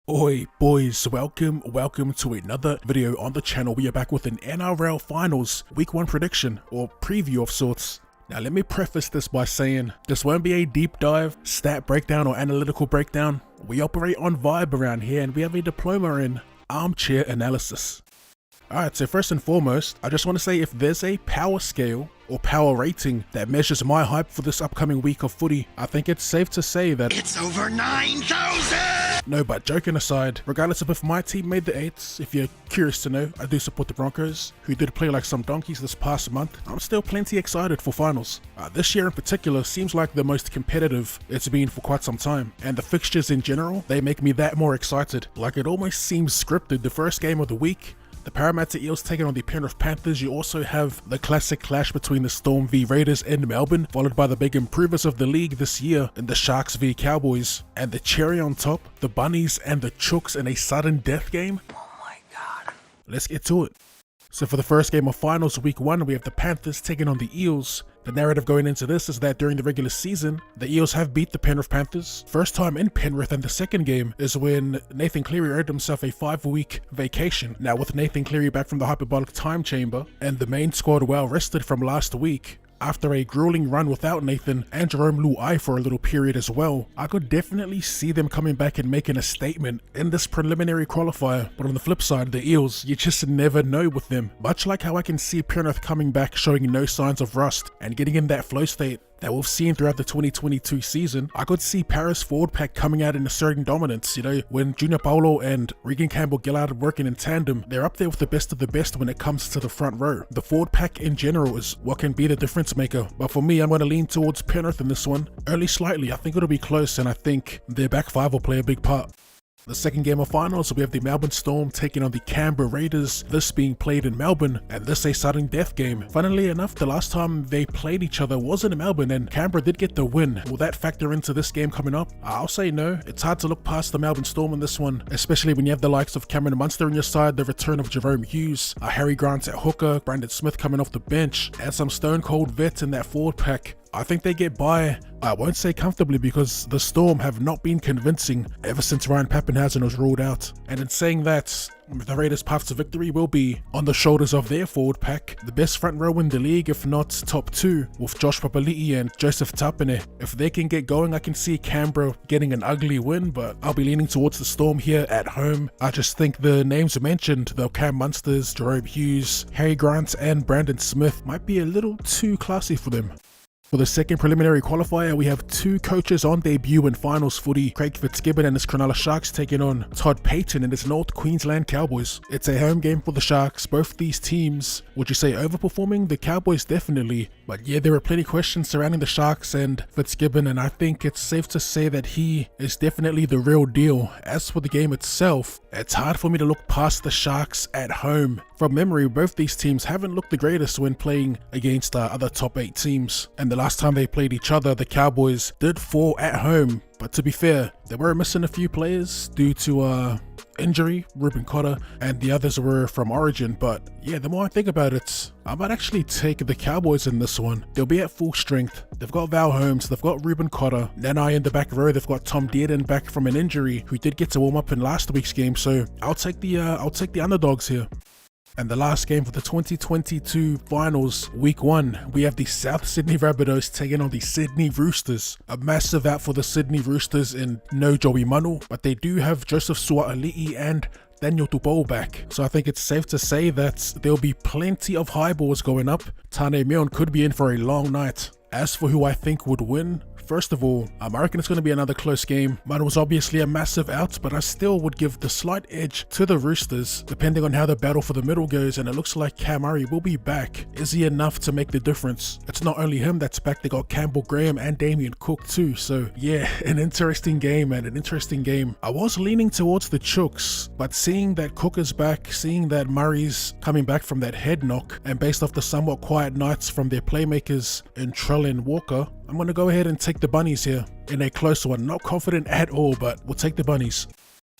Oi boys, welcome to another video on the channel. We are back with an NRL Finals Week 1 prediction or preview of sorts. Now let me preface this by saying this won't be a deep dive, stat breakdown or analytical breakdown. We operate on vibe around here and we have a diploma in armchair analysis. Alright, so first and foremost, I just want to say if there's a power scale or power rating that measures my hype for this upcoming week of footy, I think it's safe to say that it's over 9,000! No, but joking aside, regardless of if my team made the 8s, if you're curious to know, I do support the Broncos, who did play like some donkeys this past month. I'm still plenty excited for finals. This year in particular seems like the most competitive it's been for quite some time, and the fixtures in general, they make me that more excited. Like it almost seems scripted. The first game of the week, the Parramatta Eels taking on the Penrith Panthers. You also have the classic clash between the Storm v Raiders in Melbourne, followed by the big improvers of the league this year in the Sharks v Cowboys. And the cherry on top, the Bunnies and the Chooks in a sudden death game. Oh my god. Let's get to it. So for the first game of finals week 1, we have the Panthers taking on the Eels. The narrative going into this is that during the regular season, the Eels have beat the Penrith Panthers. First time in Penrith, and the second game is when Nathan Cleary earned himself a 5-week vacation. Now with Nathan Cleary back from the hyperbolic time chamber and the main squad well rested from last week, after a grueling run without Nathan and Jerome Luai for a little period as well, I could definitely see them coming back and making a statement in this preliminary qualifier. But on the flip side, the Eels, you just never know with them. Much like how I can see Penrith coming back showing no signs of rust and getting in that flow state that we've seen throughout the 2022 season, I could see Paris forward pack coming out and asserting dominance. You know, when Junior Paulo and Regan Campbell-Gillard are working in tandem, they're up there with the best of the best when it comes to the front row. The forward pack in general is what can be the difference maker, but for me, I'm going to lean towards Penrith in this one. Early slightly, I think it'll be close, and I think their back five will play a big part. The second game of finals, we have the Melbourne Storm taking on the Canberra Raiders, this being played in Melbourne, and this a sudden death game. Funnily enough, the last time they played each other was in Melbourne, and Canberra did get the win. Will that factor into this game coming up? I'll say no. It's hard to look past the Melbourne Storm in this one, especially when you have the likes of Cameron Munster on your side, the return of Jerome Hughes, Harry Grant at hooker, Brandon Smith coming off the bench, and some stone cold vets in that forward pack. I think they get by, I won't say comfortably, because the Storm have not been convincing ever since Ryan Papenhuyzen was ruled out. And in saying that, the Raiders' path to victory will be on the shoulders of their forward pack, the best front row in the league, if not top 2, with Josh Papali'i and Joseph Tapine. If they can get going, I can see Canberra getting an ugly win, but I'll be leaning towards the Storm here at home. I just think the names mentioned, the Cam Munsters, Jerome Hughes, Harry Grant and Brandon Smith, might be a little too classy for them. For the second preliminary qualifier, we have two coaches on debut in finals footy. Craig Fitzgibbon and his Cronulla Sharks taking on Todd Payton and his North Queensland Cowboys. It's a home game for the Sharks. Both these teams, would you say overperforming? The Cowboys definitely. But yeah, there are plenty of questions surrounding the Sharks and Fitzgibbon, and I think it's safe to say that he is definitely the real deal. As for the game itself, it's hard for me to look past the Sharks at home. From memory, both these teams haven't looked the greatest when playing against other top 8 teams. And the last time they played each other, the Cowboys did fall at home. But to be fair, they were missing a few players due to injury, Ruben Cotter, and the others were from Origin. But yeah, the more I think about it, I might actually take the Cowboys in this one. They'll be at full strength. They've got Val Holmes, they've got Ruben Cotter, Nanai in the back row, they've got Tom Dearden back from an injury who did get to warm up in last week's game. So I'll take the underdogs here. And the last game for the 2022 finals, week 1, we have the South Sydney Rabbitohs taking on the Sydney Roosters. A massive out for the Sydney Roosters in no Joey Manu, but they do have Joseph Suaalii and Daniel Tupou back. So I think it's safe to say that there'll be plenty of high balls going up. Tane Meon could be in for a long night. As for who I think would win, first of all, I reckon it's going to be another close game. Mine was obviously a massive out, but I still would give the slight edge to the Roosters, depending on how the battle for the middle goes, and it looks like Cam Murray will be back. Is he enough to make the difference? It's not only him that's back, they got Campbell Graham and Damien Cook too, so yeah, an interesting game. I was leaning towards the Chooks, but seeing that Cook is back, seeing that Murray's coming back from that head knock, and based off the somewhat quiet nights from their playmakers in Trell and Walker, I'm going to go ahead and take the Bunnies here in a close one. Not confident at all, but we'll take the Bunnies.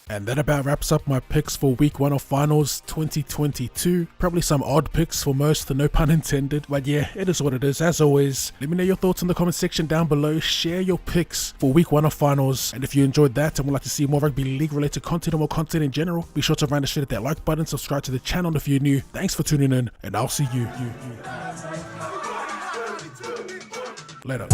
And that about wraps up my picks for week 1 of finals 2022. Probably some odd picks for most, no pun intended. But yeah, it is what it is. As always, let me know your thoughts in the comment section down below. Share your picks for week 1 of finals. And if you enjoyed that and would like to see more rugby league related content or more content in general, be sure to find hit that like button, subscribe to the channel if you're new. Thanks for tuning in, and I'll see you later.